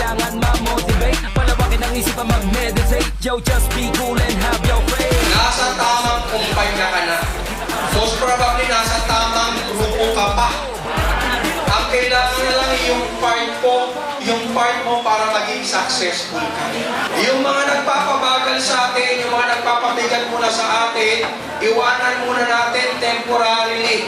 kailangan ma-motivate. Palawakin ang isip ang mag-meditate. Yo, just be cool and have your faith. Nasa tamang kumpanya ka na. Most probably nasa tamang grupo ka pa. Ang kailangan na lang yung part mo para maging successful ka. Yung mga nagpapabagal sa atin, yung mga nagpapabigat muna sa atin, iwanan muna natin temporarily.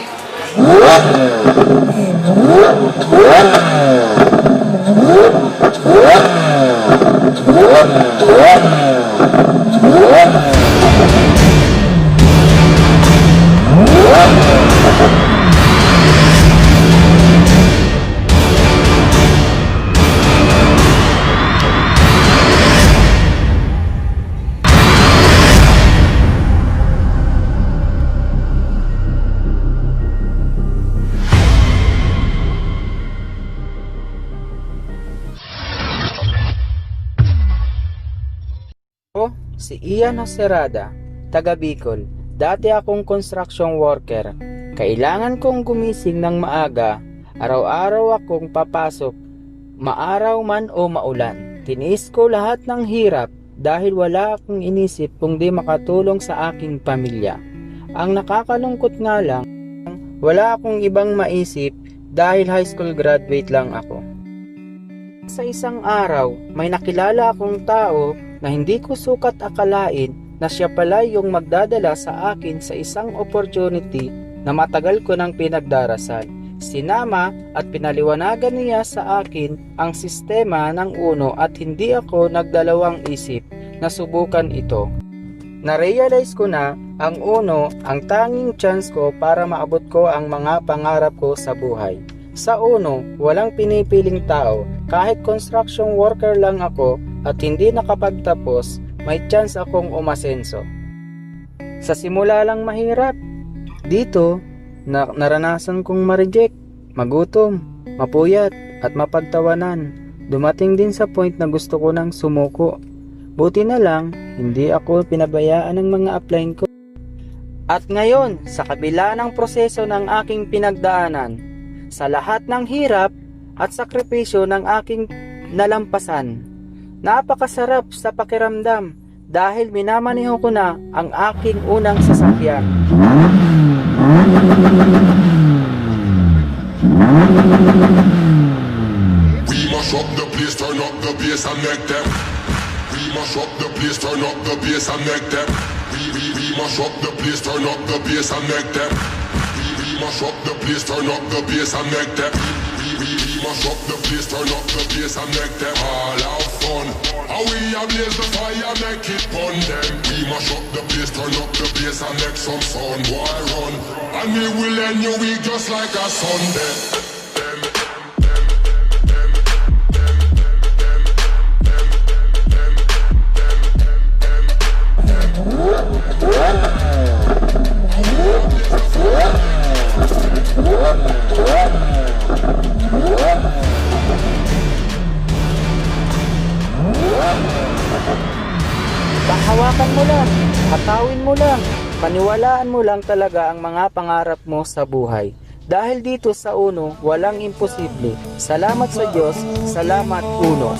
Ako, si Ian Serrada, taga Bicol. Dati akong construction worker. Kailangan kong gumising ng maaga. Araw-araw akong papasok, maaraw man o maulan. Tiniis ko lahat ng hirap dahil wala akong inisip kung di makatulong sa aking pamilya. Ang nakakalungkot nga lang, wala akong ibang maisip dahil high school graduate lang ako. Sa isang araw, may nakilala akong tao na hindi ko sukat akalain na siya pala yung magdadala sa akin sa isang opportunity na matagal ko nang pinagdarasal. Sinama at pinaliwanagan niya sa akin ang sistema ng Uno at hindi ako nagdalawang isip na subukan ito. Na-realize ko na ang Uno ang tanging chance ko para maabot ko ang mga pangarap ko sa buhay. Sa Uno, walang pinipiling tao. Kahit construction worker lang ako at hindi nakapagtapos, may chance akong umasenso. Sa simula lang mahirap. Dito, naranasan kong ma-reject, magutom, mapuyat at mapagtawanan. Dumating din sa point na gusto ko nang sumuko. Buti na lang, hindi ako pinabayaan ng mga upline ko. At ngayon, sa kabila ng proseso ng aking pinagdaanan, sa lahat ng hirap at sakripisyo ng aking nalampasan, napakasarap sa pakiramdam dahil minamaneho ko na ang aking unang sasakyan. We mash up the place, turn up the bass and make them. We mash up the place, turn up the bass and make them. We mash up the place, turn up the bass and make them. We mash up the place, turn up the bass and make them. We mash up the place, turn up the bass and make them all have fun. How we ablaze the fire, make it fun them. We mash up the place, turn up the bass and make some sound, boy run. And we will end your week just like a Sunday. Hawakan mo lang, hatawin mo lang, paniwalaan mo lang talaga ang mga pangarap mo sa buhay. Dahil dito sa Uno, walang imposible. Salamat sa Diyos, salamat Uno.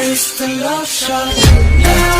It's the love shot.